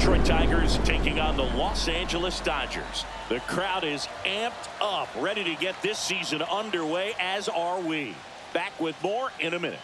Detroit Tigers taking on the Los Angeles Dodgers. The crowd is amped up, ready to get this season underway, as are we. Back with more in a minute.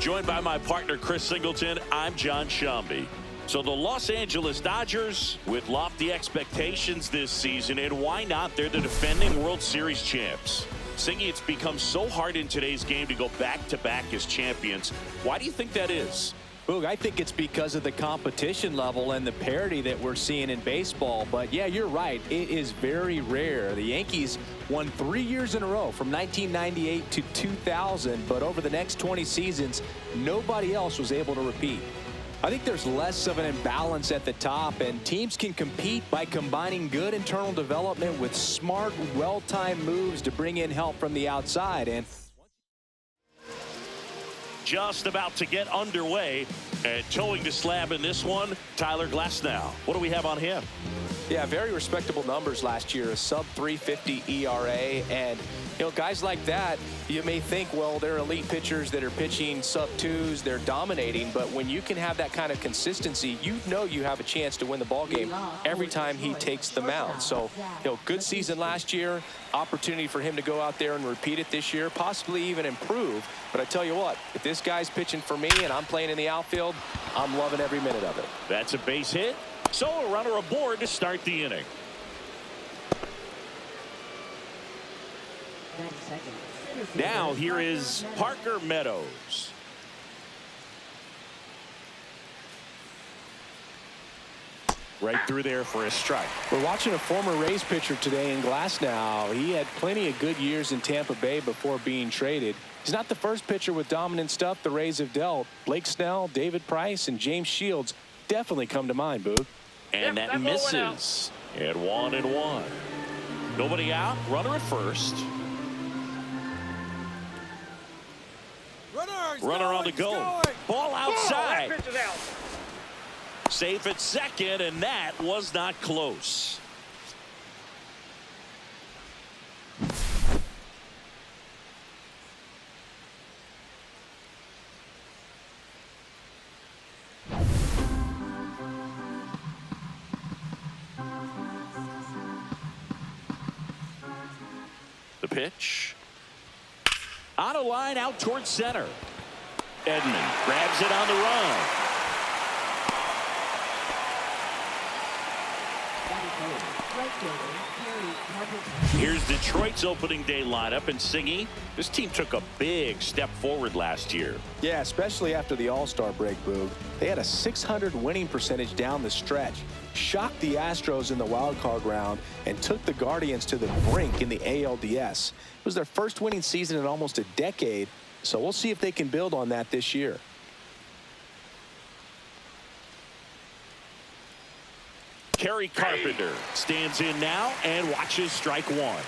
Joined by my partner, Chris Singleton, I'm John Shambi. So the Los Angeles Dodgers with lofty expectations this season, and why not? They're the defending World Series champs. Singy, it's become so hard in today's game to go back-to-back as champions. Why do you think that is? Boog, I think it's because of the competition level and the parity that we're seeing in baseball. But yeah, you're right. It is very rare. The Yankees won 3 years in a row from 1998 to 2000. But over the next 20 seasons, nobody else was able to repeat. I think there's less of an imbalance at the top, and teams can compete by combining good internal development with smart, well-timed moves to bring in help from the outside. And just about to get underway, and towing the slab in this one, Tyler Glasnow. What do we have on him? Yeah, very respectable numbers last year, a sub-350 ERA, and you know, guys like that, you may think, well, they're elite pitchers that are pitching sub-2s, they're dominating, but when you can have that kind of consistency, you know you have a chance to win the ball game every time he takes the mound. So, you know, good season last year, opportunity for him to go out there and repeat it this year, possibly even improve. But I tell you what, if this guy's pitching for me and I'm playing in the outfield, I'm loving every minute of it. That's a base hit. So a runner aboard to start the inning. Now here is Parker Meadows. Right through there for a strike. We're watching a former Rays pitcher today in Glasnow. He had plenty of good years in Tampa Bay before being traded. He's not the first pitcher with dominant stuff the Rays have dealt. Blake Snell, David Price, and James Shields definitely come to mind, Boog. And that misses at 1-1. Nobody out. Runner at first. Runner on the go. Ball outside. Safe at second, and that was not close. The pitch. On a line out towards center. Edman grabs it on the run. Here's Detroit's opening day lineup, and Singy, this team took a big step forward last year. Yeah, especially after the All-Star break, Boog. They had a .600 winning percentage down the stretch, shocked the Astros in the wild card round, and took the Guardians to the brink in the ALDS. It was their first winning season in almost a decade, so we'll see if they can build on that this year. Kerry Carpenter stands in now and watches strike one.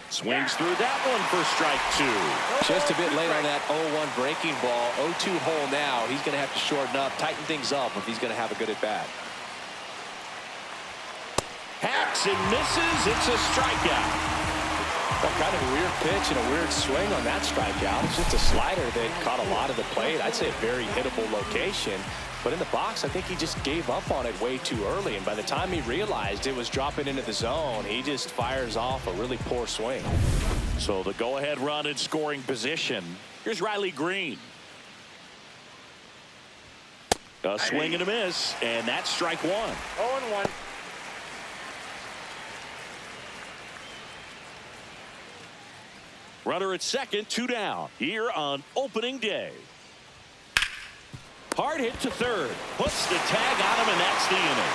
Swings through that one for strike two. Just a bit late on that 0-1 breaking ball. 0-2 hole now. He's going to have to shorten up, tighten things up if he's going to have a good at bat. Hacks and misses. It's a strikeout. Kind of a weird pitch and a weird swing on that strikeout. It's just a slider that caught a lot of the plate. I'd say a very hittable location. But in the box, I think he just gave up on it way too early. And by the time he realized it was dropping into the zone, he just fires off a really poor swing. So the go-ahead run in scoring position. Here's Riley Green. A swing and a miss, and that's strike one. 0-1. Runner at second, 2 down here on opening day. Hard hit to third. Puts the tag on him, and that's the inning.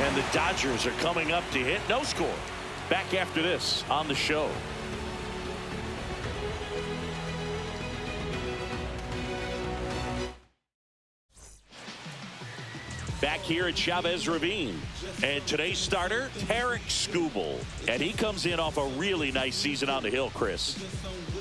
And the Dodgers are coming up to hit. No score. Back after this on the show. back here at Chavez Ravine. And today's starter, Tarik Skubal. And he comes in off a really nice season on the hill, Chris.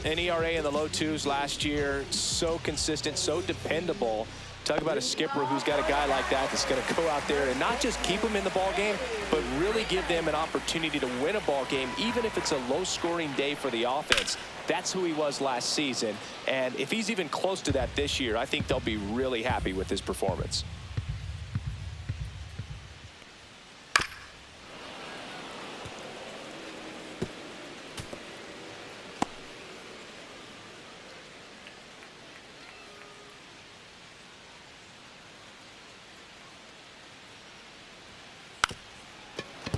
An ERA in the low twos last year. So consistent, so dependable. Talk about a skipper who's got a guy like that that's going to go out there and not just keep them in the ball game, but really give them an opportunity to win a ball game, even if it's a low-scoring day for the offense. That's who he was last season. And if he's even close to that this year, I think they'll be really happy with his performance.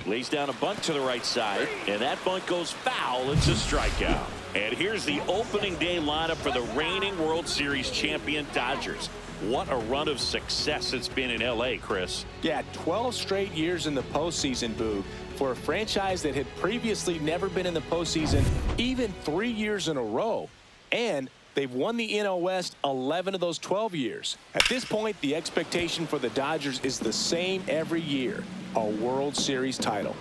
Lays down a bunt to the right side, and that bunt goes foul. It's a strikeout. And here's the opening day lineup for the reigning World Series champion Dodgers. What a run of success it's been in L.A., Chris. Yeah, 12 straight years in the postseason, Boog, for a franchise that had previously never been in the postseason, even 3 years in a row. And they've won the NL West 11 of those 12 years. At this point, the expectation for the Dodgers is the same every year. A World Series title.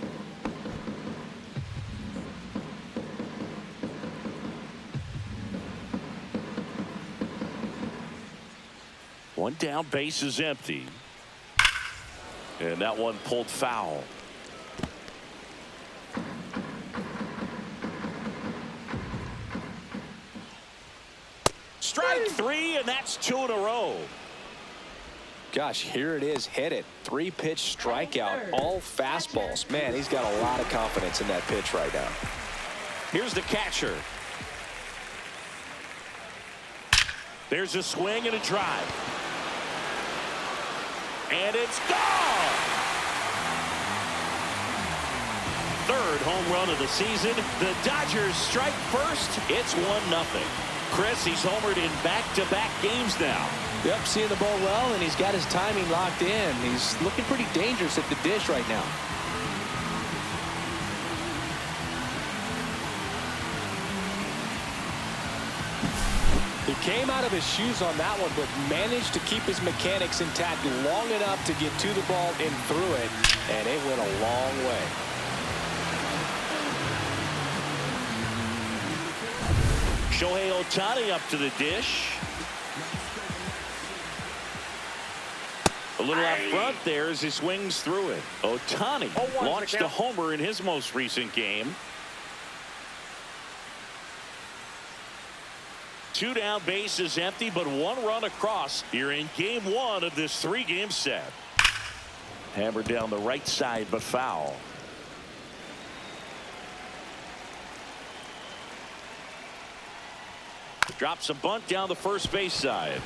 One down, base is empty. And that one pulled foul. Strike three, and that's 2 in a row. Gosh, here it is, hit it. 3-pitch strikeout, all fastballs. Man, he's got a lot of confidence in that pitch right now. Here's the catcher. There's a swing and a drive. And it's gone! Third home run of the season. The Dodgers strike first. It's 1-0. Chris, he's homered in back-to-back games now. Yep, seeing the ball well, and he's got his timing locked in. He's looking pretty dangerous at the dish right now. He came out of his shoes on that one, but managed to keep his mechanics intact long enough to get to the ball and through it, and it went a long way. Shohei Ohtani up to the dish. A little out front there as he swings through it. Ohtani launched a homer in his most recent game. 2 down, base is empty, but 1 run across here in game 1 of this 3-game set. Hammered down the right side, but foul. Drops a bunt down the first base side.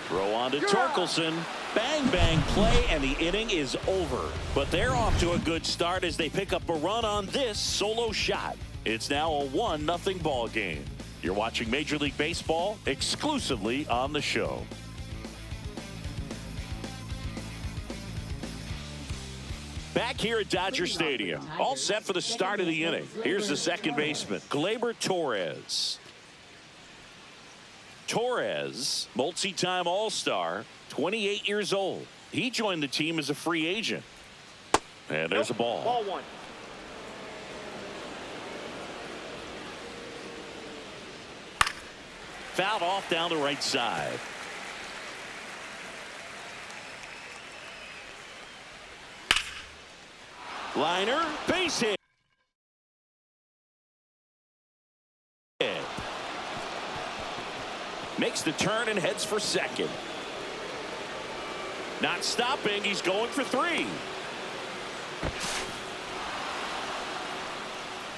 Throw on to Torkelson. Bang, bang play, and the inning is over. But they're off to a good start as they pick up a run on this solo shot. It's now a 1-0 ball game. You're watching Major League Baseball exclusively on the show. Back here at Dodger Stadium, all set for the start of the inning. Here's the second baseman, Gleyber Torres. Torres, multi-time All-Star, 28 years old. He joined the team as a free agent. And there's a ball. Ball 1. Fouled off down the right side. Liner, base hit. Makes the turn and heads for second. Not stopping, he's going for 3.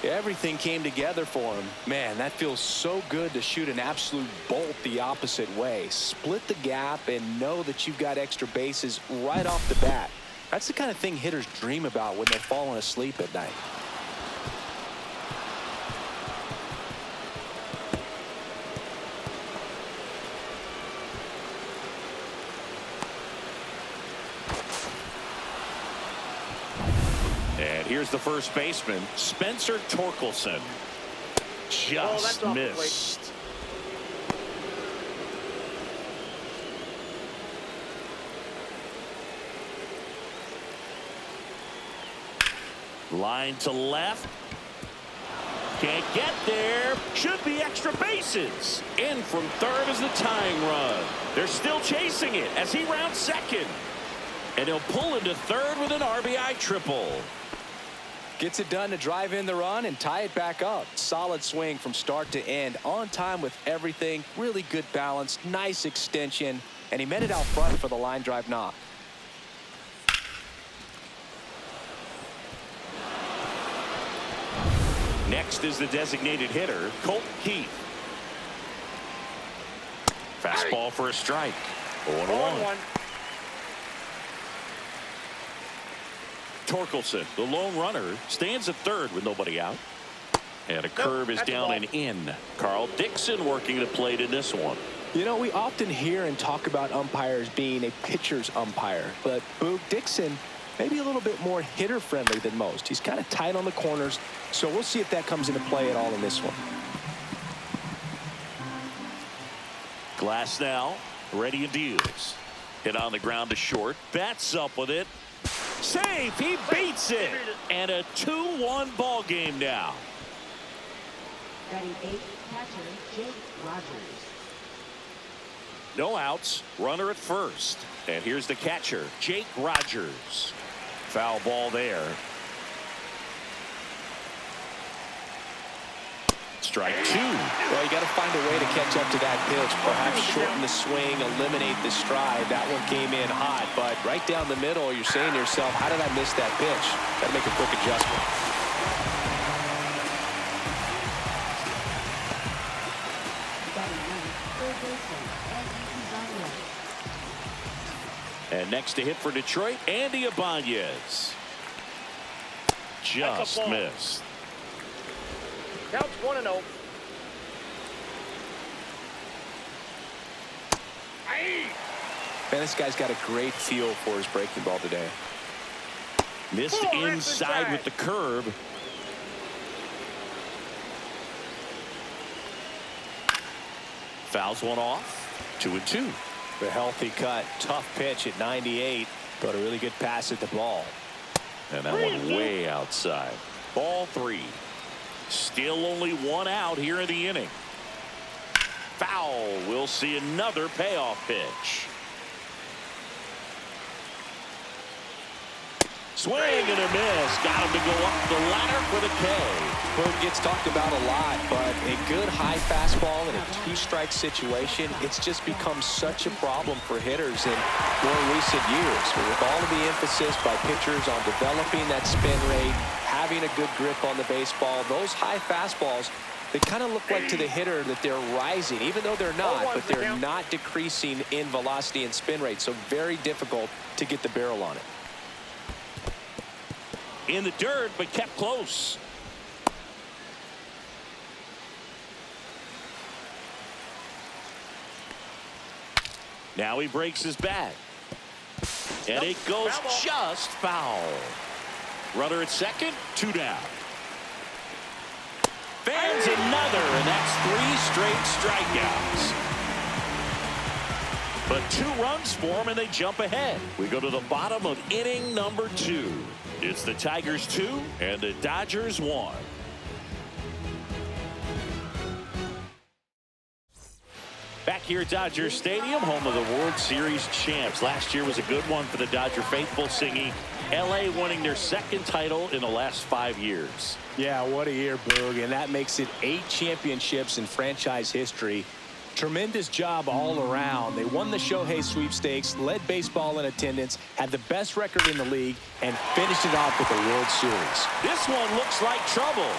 Everything came together for him. Man, that feels so good to shoot an absolute bolt the opposite way. Split the gap and know that you've got extra bases right off the bat. That's the kind of thing hitters dream about when they're falling asleep at night. And here's the first baseman, Spencer Torkelson. Just missed. Line to left. Can't get there. Should be extra bases. In from third is the tying run. They're still chasing it as he rounds second. And he'll pull into third with an RBI triple. Gets it done to drive in the run and tie it back up. Solid swing from start to end. On time with everything. Really good balance. Nice extension. And he met it out front for the line drive knock. Next is the designated hitter, Colt Keith. Fastball for a strike. 0-1. Torkelson, the lone runner, stands at third with nobody out. And a curve is down and in. Carl Dixon working the plate in this one. You know, we often hear and talk about umpires being a pitcher's umpire, but Boog Dixon maybe a little bit more hitter friendly than most. He's kind of tight on the corners, so we'll see if that comes into play at all in this one. Glass now, ready and deals. Hit on the ground to short. Bats up with it. Safe, he beats it. And a 2-1 ball game now. Batting eighth, catcher Jake Rogers. No outs, runner at first. And here's the catcher, Jake Rogers. Foul ball there. Strike two. Well, you got to find a way to catch up to that pitch. Perhaps shorten the swing, eliminate the stride. That one came in hot, but right down the middle, you're saying to yourself, how did I miss that pitch? Got to make a quick adjustment. Batting ninth, third baseman Andy Ibanez. And next to hit for Detroit, Andy Ibanez. Just missed. Counts 1-0. Man, this guy's got a great feel for his breaking ball today. Missed inside with the curve. Fouls one off. 2-2. The healthy cut. Tough pitch at 98, but a really good pass at the ball. And that one way outside. Ball three. Still only one out here in the inning. Foul. We'll see another payoff pitch. Swing and a miss. Got him to go up the ladder for the K. Well, it gets talked about a lot, but a good high fastball in a two-strike situation, it's just become such a problem for hitters in more recent years. With all of the emphasis by pitchers on developing that spin rate, having a good grip on the baseball, those high fastballs, they kind of look like to the hitter that they're rising, even though they're not, but they're not decreasing in velocity and spin rate, so very difficult to get the barrel on it. In the dirt, but kept close. Now he breaks his bat. And it goes just foul. Runner at second, 2 down. Fans another, and that's 3 straight strikeouts. But 2 runs for him, and they jump ahead. We go to the bottom of inning number 2. It's the Tigers 2 and the Dodgers 1. Back here at Dodger Stadium, home of the World Series champs. Last year was a good one for the Dodger faithful, singing LA winning their 2nd title in the last 5 years. Yeah, what a year, Boog, and that makes it 8 championships in franchise history. Tremendous job all around. They won the Shohei sweepstakes, led baseball in attendance, had the best record in the league, and finished it off with the World Series. This one looks like trouble.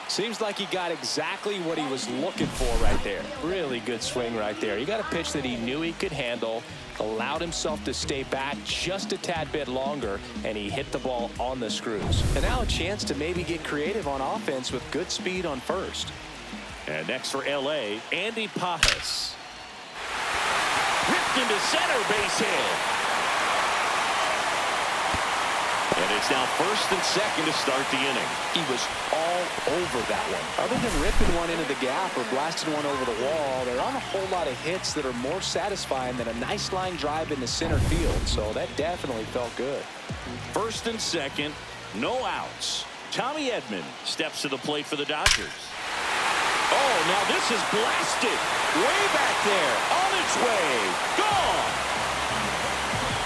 Seems like he got exactly what he was looking for right there. Really good swing right there. He got a pitch that he knew he could handle, allowed himself to stay back just a tad bit longer, and he hit the ball on the screws. And now a chance to maybe get creative on offense with good speed on first. And next for LA, Andy Pajas. Ripped into center, base hit. And it It's now 1st and 2nd to start the inning. He was all over that one. Other than ripping one into the gap or blasting one over the wall, there aren't a whole lot of hits that are more satisfying than a nice line drive into center field. So that definitely felt good. 1st and 2nd, no outs. Tommy Edman steps to the plate for the Dodgers. Oh, now this is blasted. Way back there. On its way. Gone.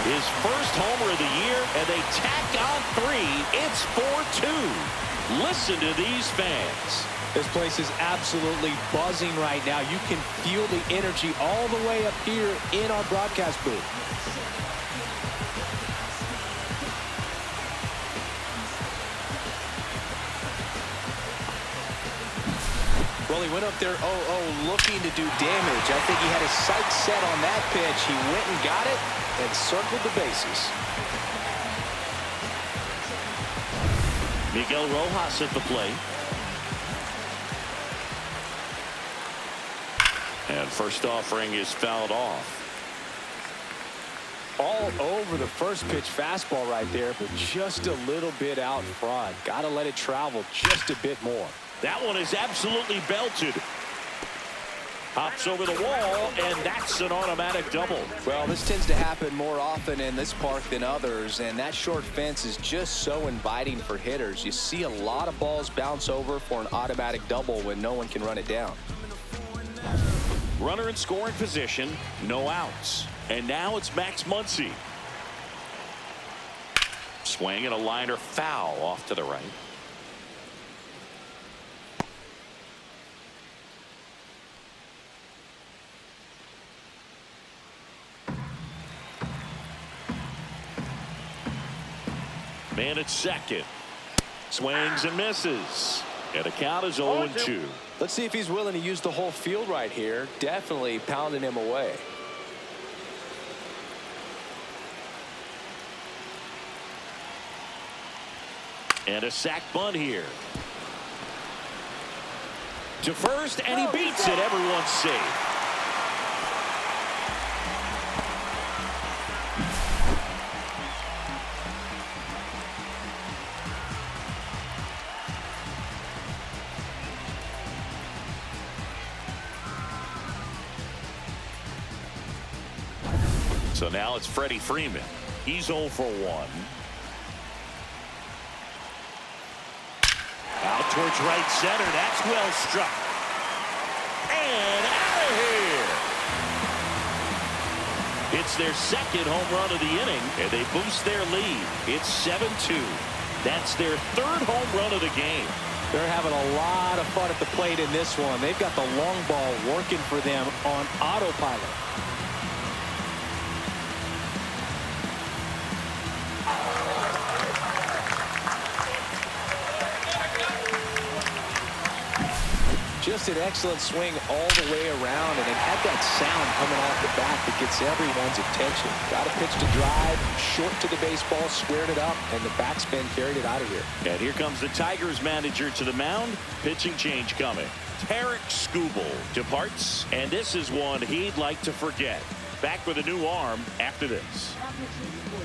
His first homer of the year, and they tack on 3. It's 4-2. Listen to these fans. This place is absolutely buzzing right now. You can feel the energy all the way up here in our broadcast booth. Well, he went up there 0-0 looking to do damage. I think he had his sights set on that pitch. He went and got it and circled the bases. Miguel Rojas at the plate. And first offering is fouled off. All over the first pitch fastball right there, but just a little bit out front. Got to let it travel just a bit more. That one is absolutely belted. Hops over the wall, and that's an automatic double. Well, this tends to happen more often in this park than others, and that short fence is just so inviting for hitters. You see a lot of balls bounce over for an automatic double when no one can run it down. Runner in scoring position, no outs. And now it's Max Muncy. Swing and a liner foul off to the right. Man at second. Swings and misses. And the count is 0-2. Let's see if he's willing to use the whole field right here. Definitely pounding him away. And a sac bunt here. To first, and he beats it. Everyone's safe. So now it's Freddie Freeman. He's 0 for 1. Out towards right center. That's well struck. And out of here. It's their second home run of the inning, and they boost their lead. It's 7-2. That's their third home run of the game. They're having a lot of fun at the plate in this one. They've got the long ball working for them on autopilot. Just an excellent swing all the way around, and it had that sound coming off the bat that gets everyone's attention. Got a pitch to drive, short to the baseball, squared it up, and the backspin carried it out of here. And here comes the Tigers manager to the mound. Pitching change coming. Tarik Skubal departs, and this is one he'd like to forget. Back with a new arm after this.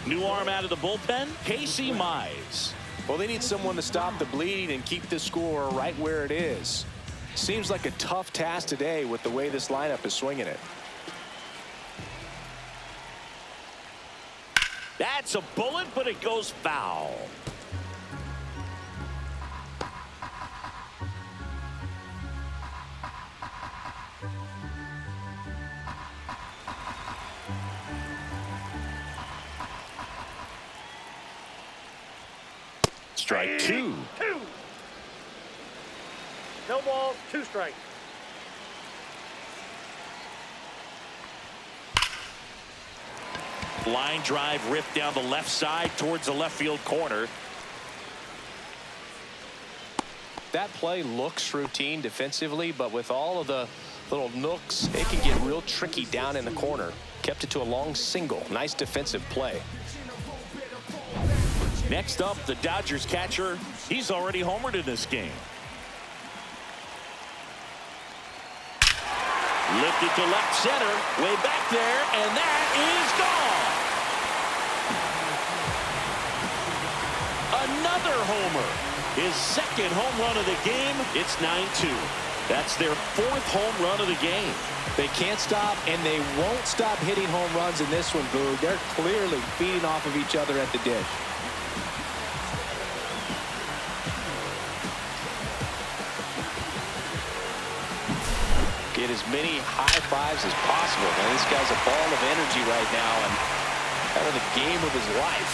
New arm out of the bullpen, Casey Mize. Well, they need someone to stop the bleeding and keep the score right where it is. Seems like a tough task today with the way this lineup is swinging it. That's a bullet, but it goes foul. Strike 2. No balls, 2 strikes. Line drive ripped down the left side towards the left field corner. That play looks routine defensively, but with all of the little nooks, it can get real tricky down in the corner. Kept it to a long single. Nice defensive play. Next up, the Dodgers catcher. He's already homered in this game. Lifted to left center, way back there, and that is gone. His second home run of the game. It's 9-2. That's their fourth home run of the game. They can't stop, and they won't stop hitting home runs in this one, Boog. They're clearly feeding off of each other at the dish. Get as many high fives as possible. Man, this guy's a ball of energy right now and having the game of his life.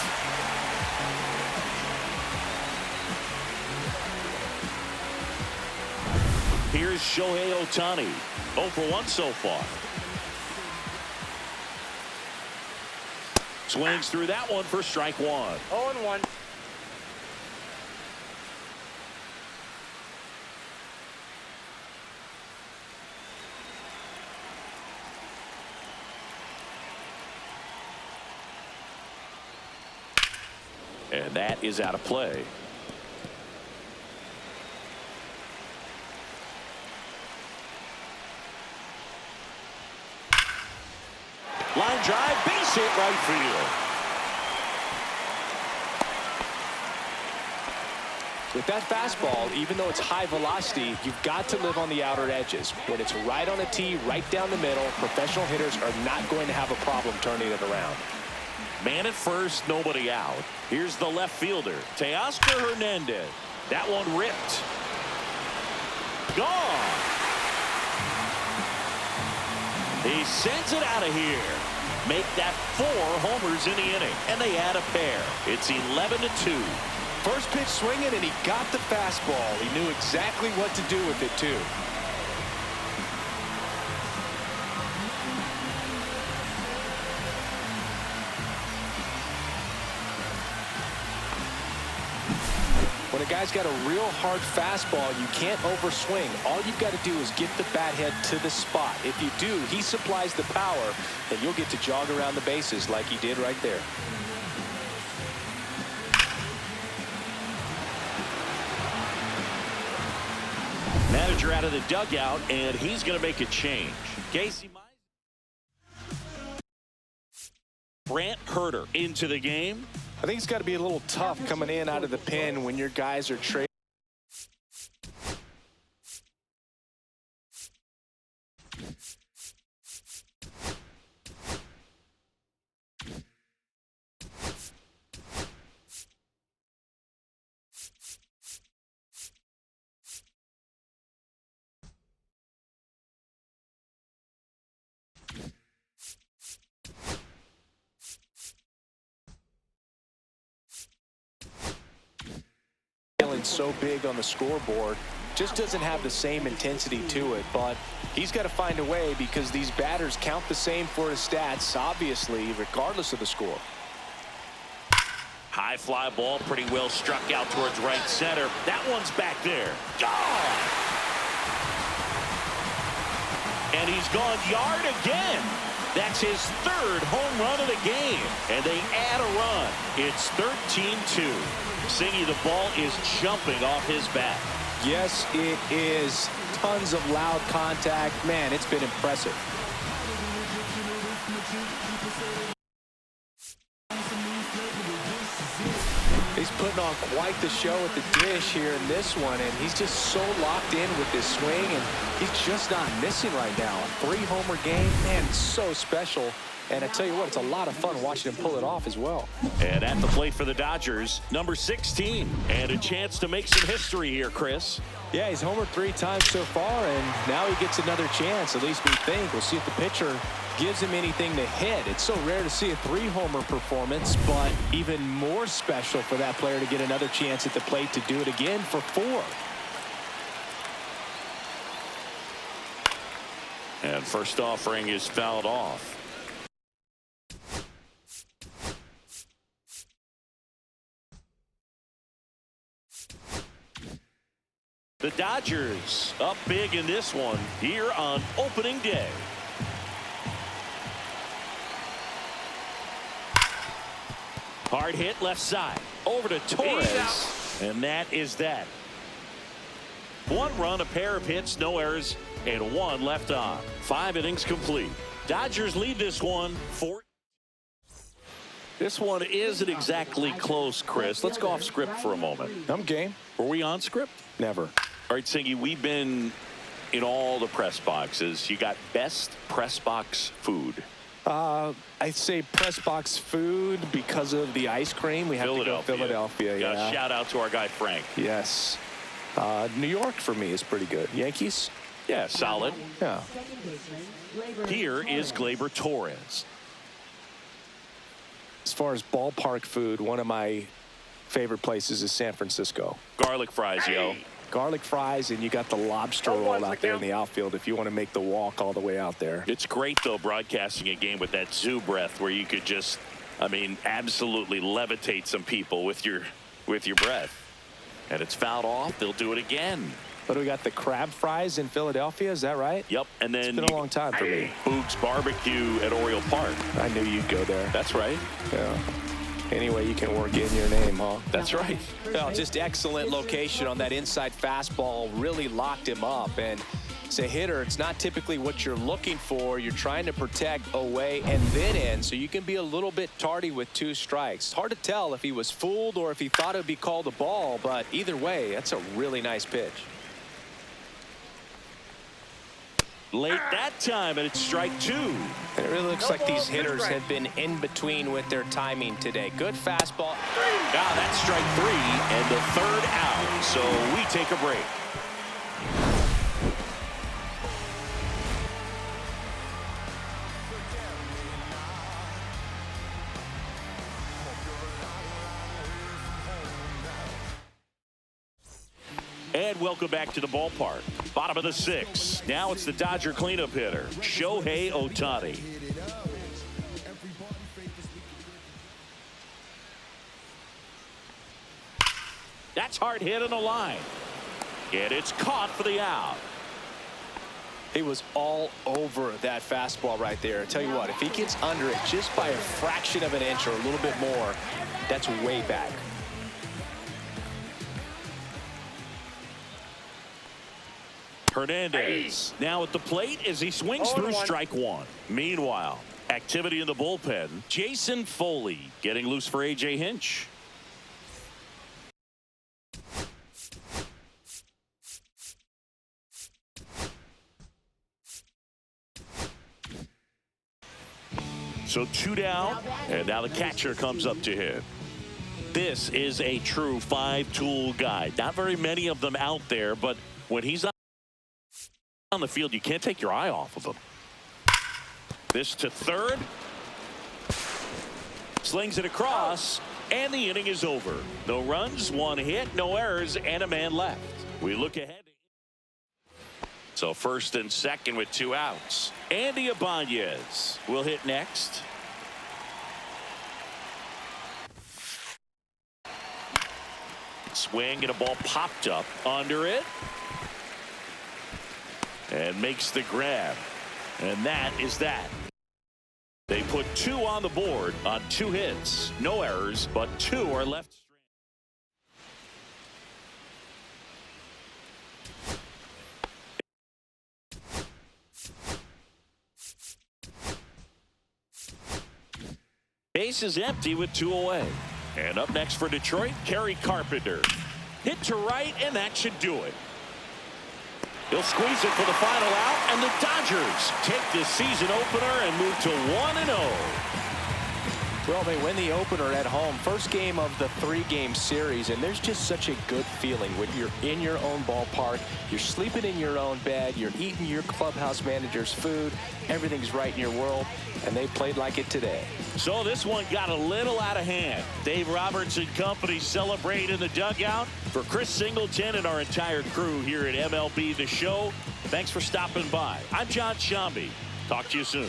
Here's Shohei Ohtani. 0 for 1 so far. Swings through that one for strike one. 0-1. And that is out of play. Line drive, base hit right field. With that fastball, even though it's high velocity, you've got to live on the outer edges. When it's right on a tee, right down the middle, professional hitters are not going to have a problem turning it around. Man at first, nobody out. Here's the left fielder, Teoscar Hernandez. That one ripped. Gone. He sends it out of here. Make that 4 homers in the inning, and they add a pair. It's 11-2. First pitch swinging, and he got the fastball. He knew exactly what to do with it, too. When a guy's got a real hard fastball, you can't overswing. All you've got to do is get the bat head to the spot. If you do, he supplies the power, and you'll get to jog around the bases like he did right there. Manager out of the dugout, and he's going to make a change. Casey Mize. Brant Herter into the game. I think it's got to be a little tough coming in out of the pen when your guys are trading. So big on the scoreboard, just doesn't have the same intensity to it, but he's got to find a way because these batters count the same for his stats, obviously, regardless of the score. High fly ball, pretty well struck out towards right center. That one's back there. Gone! And he's gone yard again. That's his 3rd home run of the game. And they add a run. It's 13-2. Singy, the ball is jumping off his bat. Yes, it is. Tons of loud contact. Man, it's been impressive. He's putting on quite the show at the dish here in this one, and he's just so locked in with this swing, and he's just not missing right now. A 3-homer game, man, it's so special. And I tell you what, it's a lot of fun watching him pull it off as well. And at the plate for the Dodgers, number 16. And a chance to make some history here, Chris. Yeah, he's homered 3 times so far, and now he gets another chance. At least we think. We'll see if the pitcher gives him anything to hit. It's so rare to see a 3-homer performance, but even more special for that player to get another chance at the plate to do it again for 4. And first offering is fouled off. The Dodgers up big in this one here on opening day. Hard hit left side over to Torres, and that is that. 1 run, a pair of hits, no errors, and 1 left on. 5 innings complete. Dodgers lead this one 4. This one isn't exactly close, Chris. Let's go off script for a moment. I'm game. Were we on script? Never. All right, Singy, we've been in all the press boxes. You got best press box food. I'd say press box food because of the ice cream. We have to go Philadelphia. Got Yeah. a shout out to our guy Frank. Yes. New York for me is pretty good. Yankees? Yeah, solid. Yeah. Second baseman, Gleyber Here is Torres. Gleyber Torres. As far as ballpark food, one of my favorite places is San Francisco. Garlic fries, yo. Garlic fries, and you got the lobster Oh, roll once out there in again. the outfield if you want to make the walk all the way out there. It's great, though, broadcasting a game with that zoo breath where you could just, I mean, absolutely levitate some people with your breath. And it's fouled off. They'll do it again. But we got the crab fries in Philadelphia, is that right? Yep. And then It's been a long time for me. Boog's Barbecue at Oriole Park. I knew you'd go there. That's right. Yeah. Anyway, you can work in your name, huh? That's right. Well, just excellent location on that inside fastball. Really locked him up. And as a hitter, it's not typically what you're looking for. You're trying to protect away and then in, so you can be a little bit tardy with 2 strikes. Hard to tell if he was fooled or if he thought it would be called a ball, but either way, that's a really nice pitch. Late that time, and it's strike 2. And it really looks like these hitters have been in between with their timing today. Good fastball. Ah, that's strike 3 and the 3rd out. So we take a break. And welcome back to the ballpark. Bottom of the 6th. Now it's the Dodger cleanup hitter, Shohei Ohtani. That's hard hit on the line. And it's caught for the out. He was all over that fastball right there. I tell you what, if he gets under it just by a fraction of an inch or a little bit more, that's way back. Hernandez now at the plate as he swings through 0-1. strike 1. Meanwhile, activity in the bullpen. Jason Foley getting loose for A.J. Hinch. So 2 down, and now the catcher comes up to hit. This is a true 5-tool guy. Not very many of them out there, but when he's on the field, you can't take your eye off of him. This to third. Slings it across, and the inning is over. No runs, 1 hit, no errors, and a man left. We look ahead. So first and second with 2 outs. Andy Ibanez will hit next. Swing and a ball popped up under it. And makes the grab. And that is that. They put 2 on the board on 2 hits. No errors, but 2 are left. Base is empty with 2 away. And up next for Detroit, Kerry Carpenter. Hit to right, and that should do it. He'll squeeze it for the final out, and the Dodgers take this season opener and move to 1-0. Well, they win the opener at home. First game of the 3-game series, and there's just such a good feeling when you're in your own ballpark, you're sleeping in your own bed, you're eating your clubhouse manager's food, everything's right in your world, and they played like it today. So this one got a little out of hand. Dave Roberts and company celebrate in the dugout. For Chris Singleton and our entire crew here at MLB The Show, thanks for stopping by. I'm John Shambi. Talk to you soon.